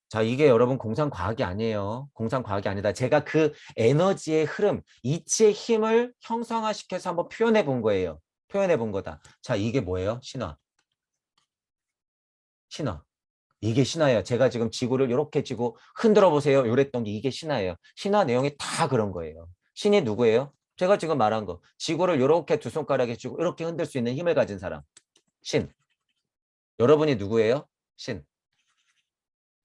자, 이게 여러분 공상과학이 아니에요. 공상과학이 아니다. 제가 그 에너지의 흐름, 이치의 힘을 형상화시켜서 한번 표현해 본 거예요. 표현해 본 거다. 자, 이게 뭐예요? 신화. 신화. 이게 신화예요. 제가 지금 지구를 이렇게 쥐고 흔들어 보세요. 이랬던 게 이게 신화예요. 신화 내용이 다 그런 거예요. 신이 누구예요? 제가 지금 말한 거. 지구를 이렇게 두 손가락에 쥐고 이렇게 흔들 수 있는 힘을 가진 사람. 신. 여러분이 누구예요? 신.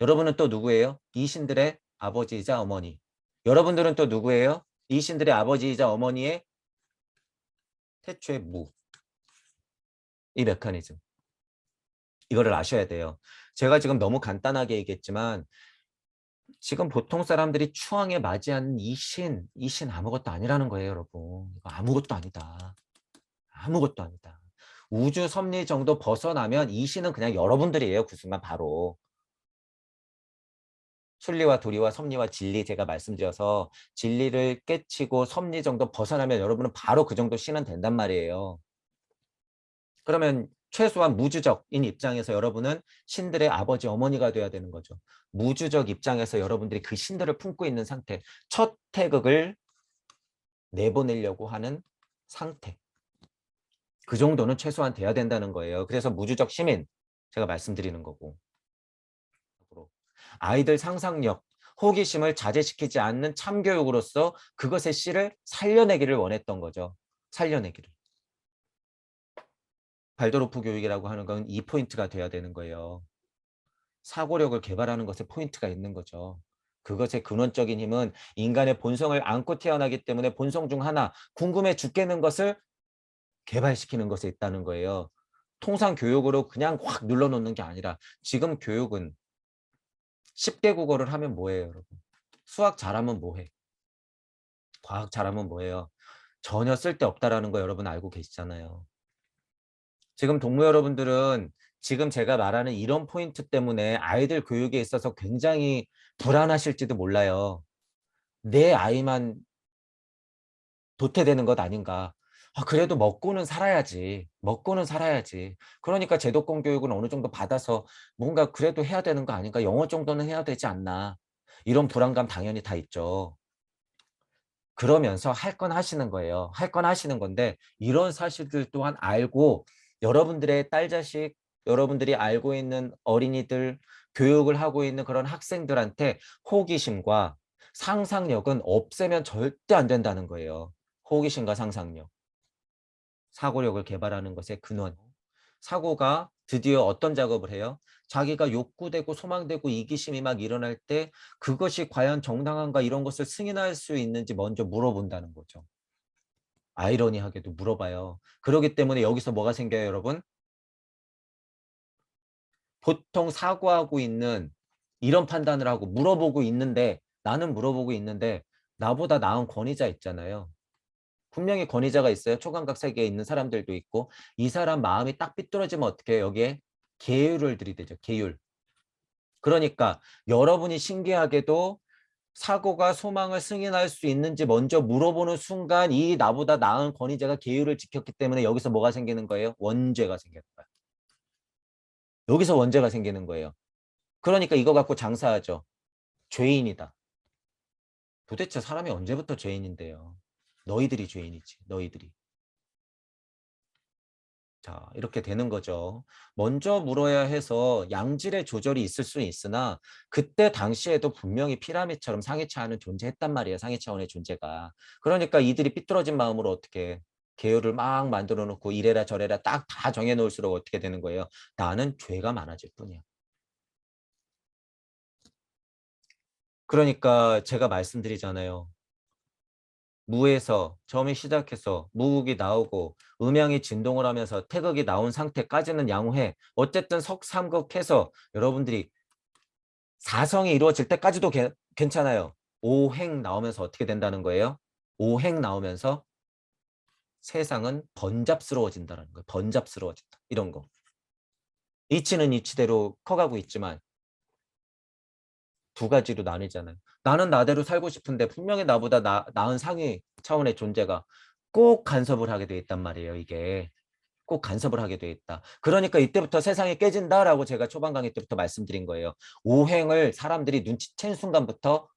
여러분은 또 누구예요? 이 신들의 아버지이자 어머니. 여러분들은 또 누구예요? 이 신들의 아버지이자 어머니의 태초의 무. 이 메커니즘. 이거를 아셔야 돼요. 제가 지금 너무 간단하게 얘기했지만 지금 보통 사람들이 추앙에 맞이하는 이 신 아무것도 아니라는 거예요, 여러분. 이거 아무것도 아니다. 아무것도 아니다. 우주 섭리 정도 벗어나면 이 신은 그냥 여러분들이에요, 그 순간 바로. 순리와 도리와 섭리와 진리 제가 말씀드려서 진리를 깨치고 섭리 정도 벗어나면 여러분은 바로 그 정도 신은 된단 말이에요. 그러면 최소한 무주적인 입장에서 여러분은 신들의 아버지 어머니가 돼야 되는 거죠. 무주적 입장에서 여러분들이 그 신들을 품고 있는 상태, 첫 태극을 내보내려고 하는 상태. 그 정도는 최소한 돼야 된다는 거예요. 그래서 무주적 시민 제가 말씀드리는 거고. 아이들 상상력, 호기심을 자제시키지 않는 참교육으로서 그것의 씨를 살려내기를 원했던 거죠. 살려내기를. 발도르프 교육이라고 하는 건 이 포인트가 돼야 되는 거예요. 사고력을 개발하는 것에 포인트가 있는 거죠. 그것의 근원적인 힘은 인간의 본성을 안고 태어나기 때문에 본성 중 하나, 궁금해 죽겠는 것을 개발시키는 것에 있다는 거예요. 통상 교육으로 그냥 확 눌러놓는 게 아니라 지금 교육은 10개 국어를 하면 뭐예요, 여러분? 수학 잘하면 뭐해? 과학 잘하면 뭐예요? 전혀 쓸데없다라는 거 여러분 알고 계시잖아요. 지금 동무 여러분들은 지금 제가 말하는 이런 포인트 때문에 아이들 교육에 있어서 굉장히 불안하실지도 몰라요. 내 아이만 도태되는 것 아닌가. 아, 그래도 먹고는 살아야지. 먹고는 살아야지. 그러니까 제도권 교육은 어느 정도 받아서 뭔가 그래도 해야 되는 거 아닌가. 영어 정도는 해야 되지 않나. 이런 불안감 당연히 다 있죠. 그러면서 할 건 하시는 거예요. 할 건 하시는 건데 이런 사실들 또한 알고 여러분들의 딸 자식, 여러분들이 알고 있는 어린이들, 교육을 하고 있는 그런 학생들한테 호기심과 상상력은 없애면 절대 안 된다는 거예요. 호기심과 상상력, 사고력을 개발하는 것의 근원. 사고가 드디어 어떤 작업을 해요? 자기가 욕구되고 소망되고 이기심이 막 일어날 때 그것이 과연 정당한가 이런 것을 승인할 수 있는지 먼저 물어본다는 거죠. 아이러니하게도 물어봐요. 그렇기 때문에 여기서 뭐가 생겨요, 여러분? 보통 사고하고 있는 이런 판단을 하고 물어보고 있는데 나는 물어보고 있는데 나보다 나은 권위자 있잖아요. 분명히 권위자가 있어요. 초감각 세계에 있는 사람들도 있고 이 사람 마음이 딱 삐뚤어지면 어떻게 해요? 여기에 계율을 들이대죠. 계율. 그러니까 여러분이 신기하게도 사고가 소망을 승인할 수 있는지 먼저 물어보는 순간 이 나보다 나은 권위자가 계율을 지켰기 때문에 여기서 뭐가 생기는 거예요? 원죄가 생기는 거예요. 여기서 원죄가 생기는 거예요. 그러니까 이거 갖고 장사하죠. 죄인이다. 도대체 사람이 언제부터 죄인인데요? 너희들이 죄인이지. 너희들이. 자, 이렇게 되는 거죠. 먼저 물어야 해서 양질의 조절이 있을 수는 있으나 그때 당시에도 분명히 피라미드처럼 상해 차원은 존재했단 말이에요. 상해 차원의 존재가. 그러니까 이들이 삐뚤어진 마음으로 어떻게 계율을 막 만들어 놓고 이래라 저래라 딱 다 정해 놓을수록 어떻게 되는 거예요? 나는 죄가 많아질 뿐이야. 그러니까 제가 말씀드리잖아요. 무에서 처음에 시작해서 무극이 나오고 음양이 진동을 하면서 태극이 나온 상태까지는 양호해. 어쨌든 석삼극해서 여러분들이 사성이 이루어질 때까지도 괜찮아요. 오행 나오면서 어떻게 된다는 거예요? 오행 나오면서 세상은 번잡스러워진다는 거예요. 번잡스러워진다. 이런 거. 이치는 이치대로 커가고 있지만 두 가지로 나뉘잖아요. 나는 나대로 살고 싶은데 분명히 나보다 나은 상위 차원의 존재가 꼭 간섭을 하게 돼 있단 말이에요. 이게. 꼭 간섭을 하게 돼 있다. 그러니까 이때부터 세상이 깨진다라고 제가 초반 강의 때부터 말씀드린 거예요. 오행을 사람들이 눈치챈 순간부터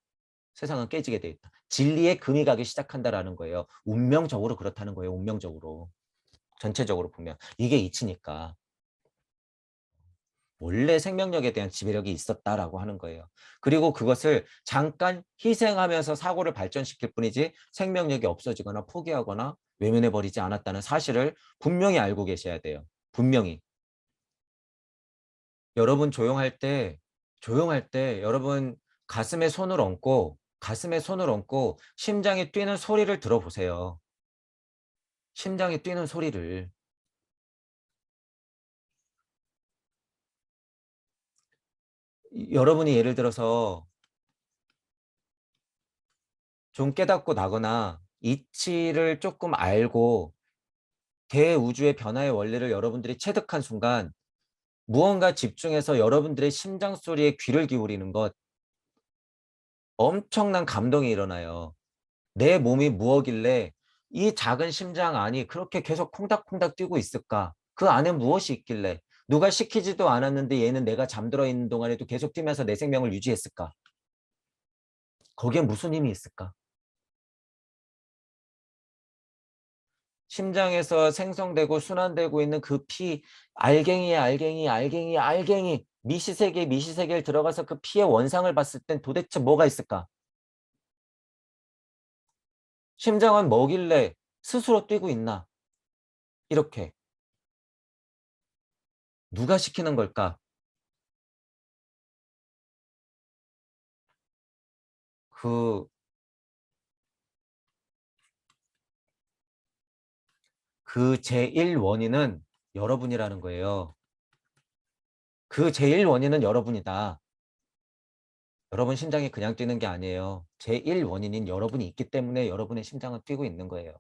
세상은 깨지게 돼 있다. 진리에 금이 가기 시작한다라는 거예요. 운명적으로 그렇다는 거예요. 운명적으로. 전체적으로 보면. 이게 이치니까. 원래 생명력에 대한 지배력이 있었다라고 하는 거예요. 그리고 그것을 잠깐 희생하면서 사고를 발전시킬 뿐이지 생명력이 없어지거나 포기하거나 외면해버리지 않았다는 사실을 분명히 알고 계셔야 돼요. 분명히. 여러분 조용할 때 여러분 가슴에 손을 얹고 심장이 뛰는 소리를 들어보세요. 심장이 뛰는 소리를. 여러분이 예를 들어서 좀 깨닫고 나거나 이치를 조금 알고 대우주의 변화의 원리를 여러분들이 체득한 순간 무언가 집중해서 여러분들의 심장 소리에 귀를 기울이는 것 엄청난 감동이 일어나요. 내 몸이 무엇길래 이 작은 심장 안이 그렇게 계속 콩닥콩닥 뛰고 있을까? 그 안에 무엇이 있길래 누가 시키지도 않았는데 얘는 내가 잠들어 있는 동안에도 계속 뛰면서 내 생명을 유지했을까? 거기에 무슨 힘이 있을까? 심장에서 생성되고 순환되고 있는 그 피, 알갱이, 미시세계에 들어가서 그 피의 원상을 봤을 땐 도대체 뭐가 있을까? 심장은 뭐길래 스스로 뛰고 있나? 이렇게. 누가 시키는 걸까? 그, 그 제1원인은 여러분이라는 거예요. 그 제1원인은 여러분이다. 여러분 심장이 그냥 뛰는 게 아니에요. 제1원인인 여러분이 있기 때문에 여러분의 심장은 뛰고 있는 거예요.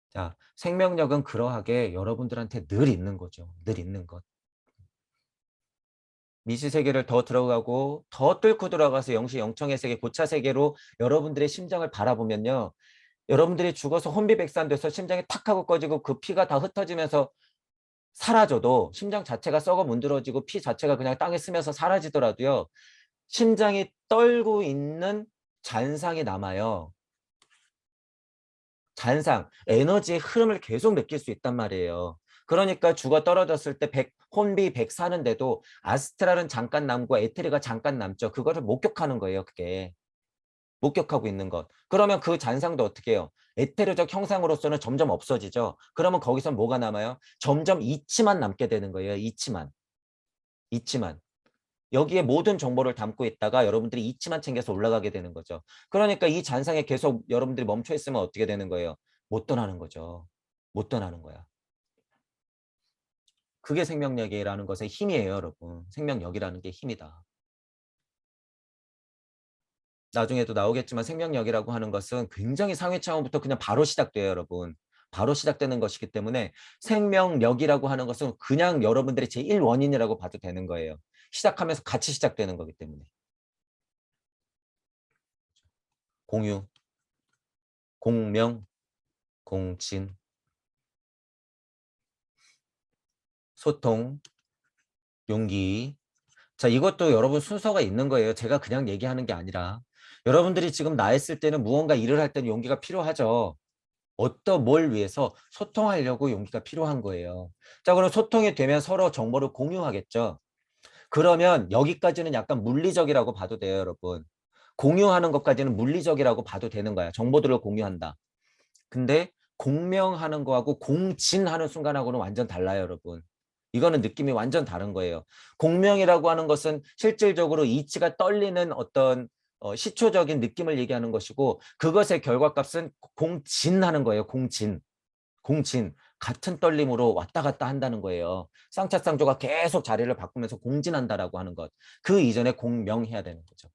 자, 생명력은 그러하게 여러분들한테 늘 있는 거죠. 늘 있는 것. 미시 세계를 더 들어가고 더 뚫고 들어가서 영시 영청의 세계, 고차 세계로 여러분들의 심장을 바라보면요. 여러분들이 죽어서 혼비백산돼서 심장이 탁 하고 꺼지고 그 피가 다 흩어지면서 사라져도, 심장 자체가 썩어 문드러지고 피 자체가 그냥 땅에 스며서 사라지더라도요. 심장이 떨고 있는 잔상이 남아요. 잔상, 에너지의 흐름을 계속 느낄 수 있단 말이에요. 그러니까 죽어 떨어졌을 때 혼비 백사는데도 아스트랄은 잠깐 남고 에테르가 잠깐 남죠. 그거를 목격하는 거예요. 그게. 목격하고 있는 것. 그러면 그 잔상도 어떻게 해요? 에테르적 형상으로서는 점점 없어지죠. 그러면 거기서 뭐가 남아요? 점점 이치만 남게 되는 거예요. 이치만. 이치만. 여기에 모든 정보를 담고 있다가 여러분들이 이치만 챙겨서 올라가게 되는 거죠. 그러니까 이 잔상에 계속 여러분들이 멈춰 있으면 어떻게 되는 거예요? 못 떠나는 거죠. 못 떠나는 거야. 그게 생명력이라는 것의 힘이에요, 여러분. 생명력이라는 게 힘이다. 나중에도 나오겠지만 생명력이라고 하는 것은 굉장히 상위 차원부터 그냥 바로 시작돼요, 여러분. 바로 시작되는 것이기 때문에 생명력이라고 하는 것은 그냥 여러분들의 제1원인이라고 봐도 되는 거예요. 시작하면서 같이 시작되는 거기 때문에. 공유, 공명, 공진, 소통, 용기. 자, 이것도 여러분 순서가 있는 거예요. 제가 그냥 얘기하는 게 아니라. 여러분들이 지금 나 있을 때는 무언가 일을 할 때는 용기가 필요하죠. 어떤 뭘 위해서 소통하려고 용기가 필요한 거예요. 자, 그럼 소통이 되면 서로 정보를 공유하겠죠. 그러면 여기까지는 약간 물리적이라고 봐도 돼요, 여러분. 공유하는 것까지는 물리적이라고 봐도 되는 거야. 정보들을 공유한다. 근데 공명하는 거하고 공진하는 순간하고는 완전 달라요, 여러분. 이거는 느낌이 완전 다른 거예요. 공명이라고 하는 것은 실질적으로 이치가 떨리는 어떤 시초적인 느낌을 얘기하는 것이고, 그것의 결과값은 공진하는 거예요. 공진. 공진. 같은 떨림으로 왔다 갔다 한다는 거예요. 쌍차쌍조가 계속 자리를 바꾸면서 공진한다라고 하는 것. 그 이전에 공명해야 되는 거죠.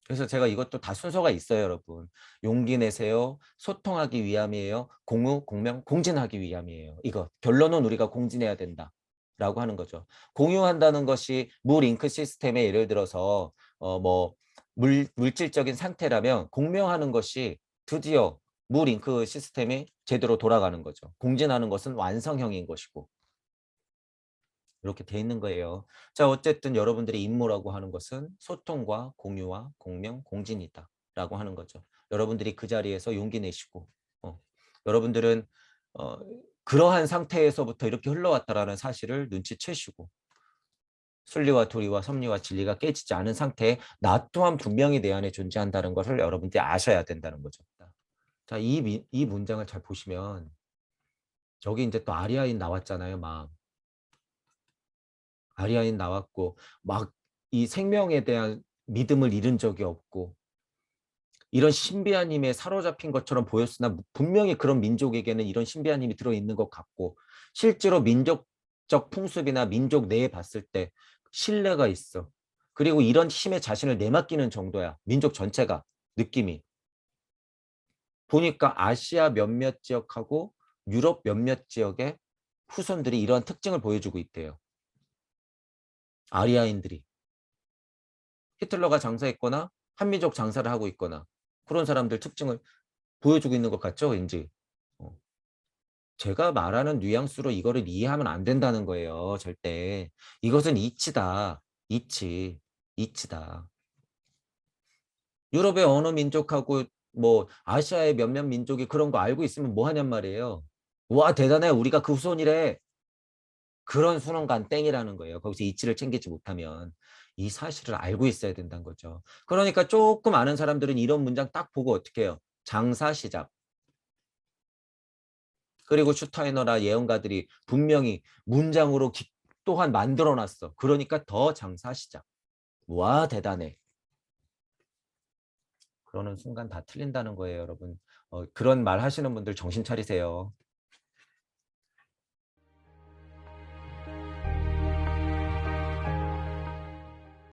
그래서 제가 이것도 다 순서가 있어요, 여러분. 용기 내세요. 소통하기 위함이에요. 공유, 공명, 공진하기 위함이에요. 이거 결론은 우리가 공진해야 된다. 라고 하는 거죠. 공유한다는 것이 물 잉크 시스템에 예를 들어서 뭐 물질적인 상태라면, 공명하는 것이 드디어 물 잉크 시스템이 제대로 돌아가는 거죠. 공진하는 것은 완성형인 것이고. 이렇게 돼 있는 거예요. 자, 어쨌든 여러분들의 임무라고 하는 것은 소통과 공유와 공명, 공진이다 라고 하는 거죠. 여러분들이 그 자리에서 용기 내시고 여러분들은 어, 그러한 상태에서부터 이렇게 흘러왔다라는 사실을 눈치채시고, 순리와 도리와 섭리와 진리가 깨지지 않은 상태에 나 또한 분명히 내 안에 존재한다는 것을 여러분들이 아셔야 된다는 거죠. 자, 이 문장을 잘 보시면 여기 이제 또 아리아인 나왔잖아요. 막 아리아인 나왔고 막 이 생명에 대한 믿음을 잃은 적이 없고 이런 신비한 힘에 사로잡힌 것처럼 보였으나 분명히 그런 민족에게는 이런 신비한 힘이 들어있는 것 같고, 실제로 민족적 풍습이나 민족 내에 봤을 때 신뢰가 있어. 그리고 이런 힘에 자신을 내맡기는 정도야. 민족 전체가 느낌이. 보니까 아시아 몇몇 지역하고 유럽 몇몇 지역의 후손들이 이러한 특징을 보여주고 있대요. 아리아인들이. 히틀러가 장사했거나 한민족 장사를 하고 있거나 그런 사람들 특징을 보여주고 있는 것 같죠, 왠지. 어. 제가 말하는 뉘앙스로 이거를 이해하면 안 된다는 거예요, 절대. 이것은 이치다. 이치. 이치다. 유럽의 어느 민족하고 뭐 아시아의 몇몇 민족이 그런 거 알고 있으면 뭐 하냔 말이에요. 와, 대단해. 우리가 그 후손이래. 그런 순환간 땡이라는 거예요. 거기서 이치를 챙기지 못하면. 이 사실을 알고 있어야 된다는 거죠. 그러니까 조금 아는 사람들은 이런 문장 딱 보고 어떻게 해요? 장사 시작. 그리고 슈타이너나 예언가들이 분명히 문장으로 또한 만들어놨어. 그러니까 더 장사 시작. 와, 대단해. 그러는 순간 다 틀린다는 거예요, 여러분. 그런 말 하시는 분들 정신 차리세요.